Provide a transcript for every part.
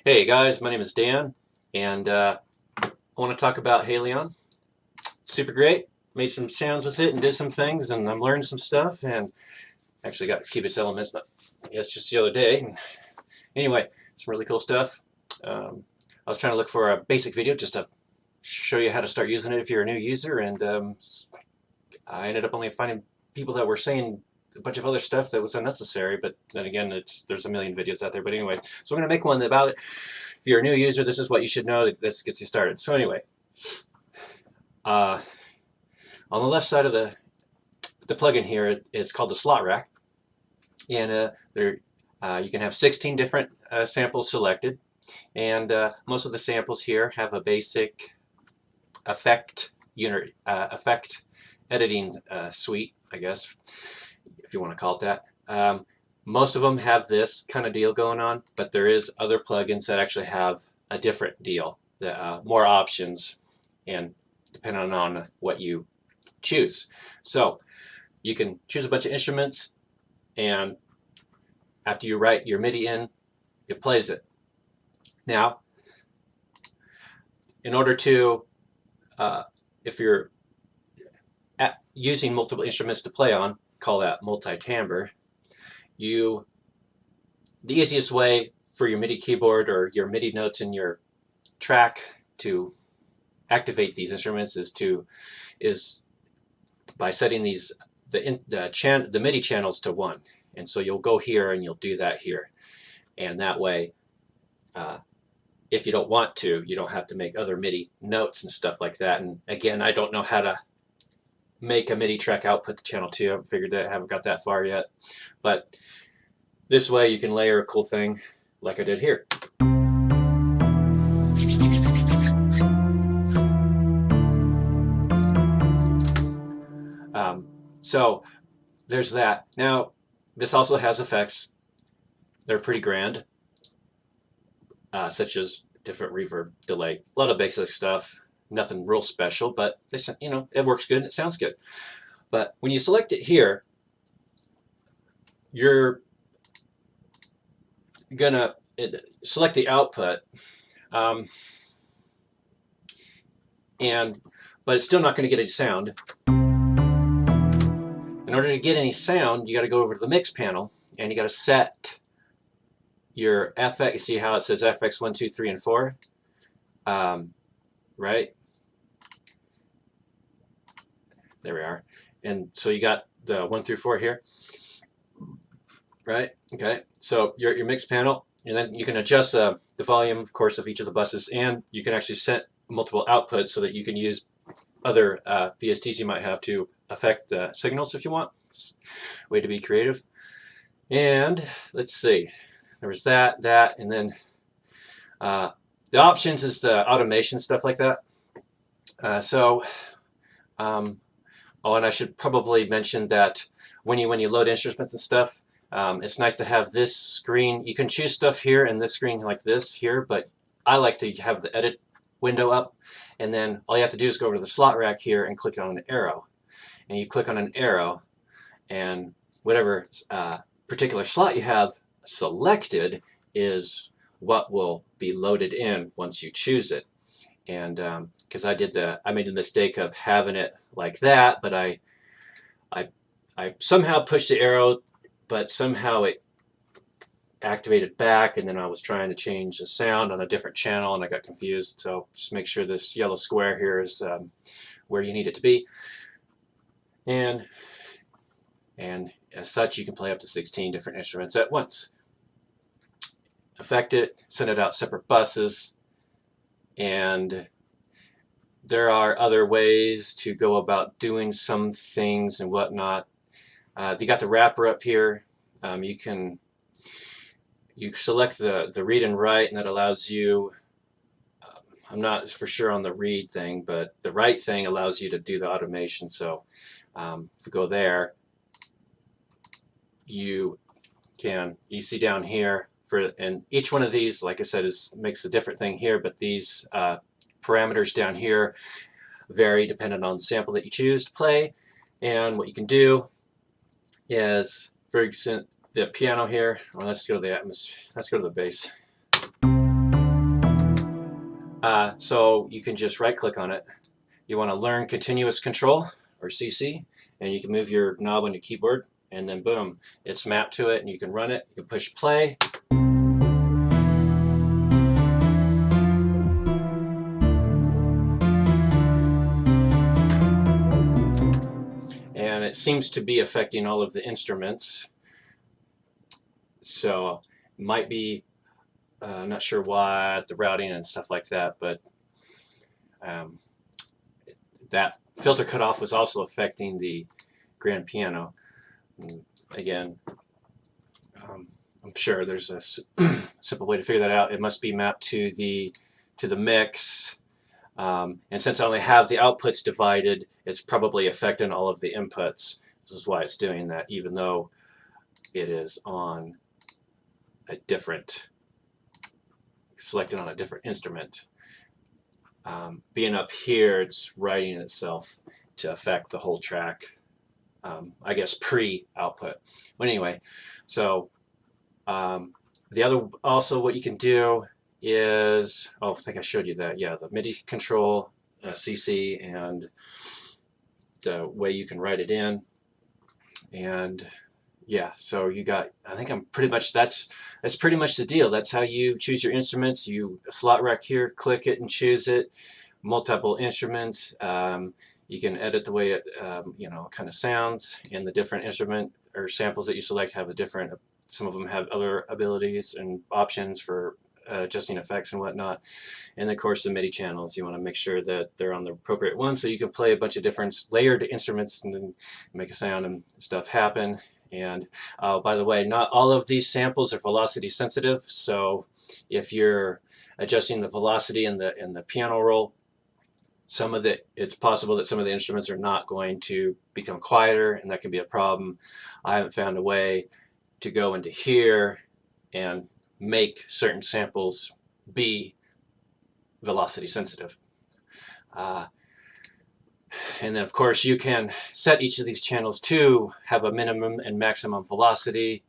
Hey guys, my name is Dan, and I want to talk about Halion. Super great. Made some sounds with it and did some things, and I'm learning some stuff. And actually got Cubase Elements, not yes, just the other day. And anyway, some really cool stuff. I was trying to look for a basic video just to show you how to start using it if you're a new user, and I ended up only finding people that were saying a bunch of other stuff that was unnecessary, but then again, there's a million videos out there. But anyway, so I'm going to make one about it. If you're a new user, this is what you should know. This gets you started. So anyway, on the left side of the plugin here is called the slot rack, and you can have 16 different samples selected, and most of the samples here have a basic effect editing suite, I guess, if you want to call it that. Most of them have this kind of deal going on, but there is other plugins that actually have a different deal, more options, and depending on what you choose. So you can choose a bunch of instruments, and after you write your MIDI in, it plays it. Now, in order to, if you're using multiple instruments to play on, call that multi-timbre. The easiest way for your MIDI keyboard or your MIDI notes in your track to activate these instruments is by setting the MIDI channels to 1. And so you'll go here and you'll do that here, and that way, if you don't want to, you don't have to make other MIDI notes and stuff like that. And again, I don't know how to make a MIDI track output to channel 2. I haven't figured that, haven't got that far yet. But this way you can layer a cool thing like I did here. So there's that. Now, this also has effects. They're pretty grand, such as different reverb, delay, a lot of basic stuff. Nothing real special, but it works good and it sounds good. But when you select it here, you're gonna select the output, but it's still not going to get any sound. In order to get any sound, you got to go over to the mix panel, and you got to set your FX. See how it says FX 1, 2, 3, and 4, right? There we are. And so you got the 1 through 4 here, right? Okay. So your mix panel, and then you can adjust the volume, of course, of each of the buses, and you can actually set multiple outputs so that you can use other VSTs you might have to affect the signals if you want. Way to be creative. And let's see, there was that, and then the options is the automation, stuff like that. Oh, and I should probably mention that when you load instruments and stuff, it's nice to have this screen. You can choose stuff here and this screen like this here, but I like to have the edit window up, and then all you have to do is go over to the slot rack here and click on an arrow. And you click on an arrow, and whatever particular slot you have selected is what will be loaded in once you choose it. And because I made the mistake of having it like that, but I somehow pushed the arrow, but somehow it activated back, and then I was trying to change the sound on a different channel, and I got confused. So just make sure this yellow square here is where you need it to be, and as such, you can play up to 16 different instruments at once. Affect it, send it out separate buses. And there are other ways to go about doing some things and whatnot. You got the wrapper up here. You select the read and write, and that allows you, I'm not for sure on the read thing, but the write thing allows you to do the automation. So if we go there, you see down here, and each one of these, like I said, makes a different thing here, but these parameters down here vary depending on the sample that you choose to play. And what you can do is, for example, the piano here, well, let's go to the bass. So you can just right click on it. You want to learn continuous control, or CC, and you can move your knob on your keyboard, and then boom, it's mapped to it, and you can run it. You push play. And it seems to be affecting all of the instruments. So it might be, not sure why, the routing and stuff like that, but that filter cutoff was also affecting the grand piano. And again, I'm sure there's a simple way to figure that out. It must be mapped to the mix. And since I only have the outputs divided, it's probably affecting all of the inputs. This is why it's doing that, even though it is on a different, selected on a different instrument. Being up here, it's writing itself to affect the whole track, I guess pre-output. But anyway, so the other, also what you can do is, oh, I think I showed you that, yeah, the MIDI control, CC, and the way you can write it in. And yeah, so you got, I think I'm pretty much, that's pretty much the deal. That's how you choose your instruments. You slot rack here, click it and choose it. Multiple instruments. You can edit the way it you know, kind of sounds, and the different instrument or samples that you select have a different, some of them have other abilities and options for adjusting effects and whatnot. And of course the MIDI channels, you want to make sure that they're on the appropriate one, so you can play a bunch of different layered instruments and then make a sound and stuff happen. And by the way, not all of these samples are velocity sensitive, so if you're adjusting the velocity in the piano roll, it's possible that some of the instruments are not going to become quieter, and that can be a problem. I haven't found a way to go into here and make certain samples be velocity sensitive. And then of course you can set each of these channels to have a minimum and maximum velocity,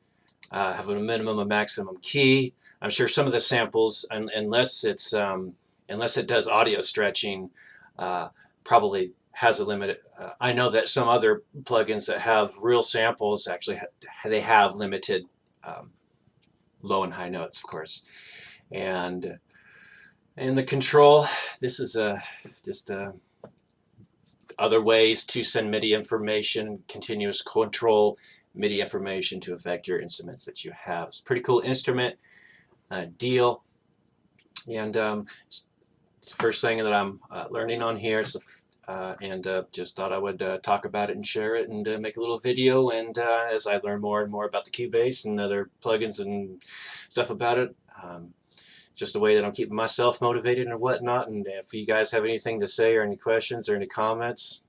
have a minimum and maximum key. I'm sure some of the samples, unless it does audio stretching, probably has a limit. I know that some other plugins that have real samples actually they have limited low and high notes, of course. And the control, this is just other ways to send MIDI information, continuous control MIDI information to affect your instruments that you have. It's a pretty cool instrument deal. And it's the first thing that I'm learning on here. And just thought I would talk about it and share it and make a little video. And as I learn more and more about the Cubase and other plugins and stuff about it, just a way that I'm keeping myself motivated and whatnot. And if you guys have anything to say or any questions or any comments,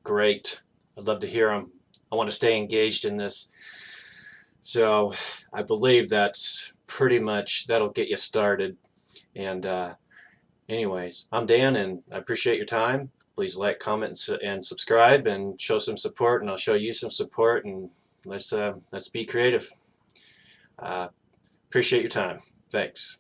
great. I'd love to hear them. I want to stay engaged in this. So I believe that's pretty much, that'll get you started. And anyways, I'm Dan, and I appreciate your time. Please like, comment, and subscribe, and show some support, and I'll show you some support, and let's be creative. Appreciate your time. Thanks.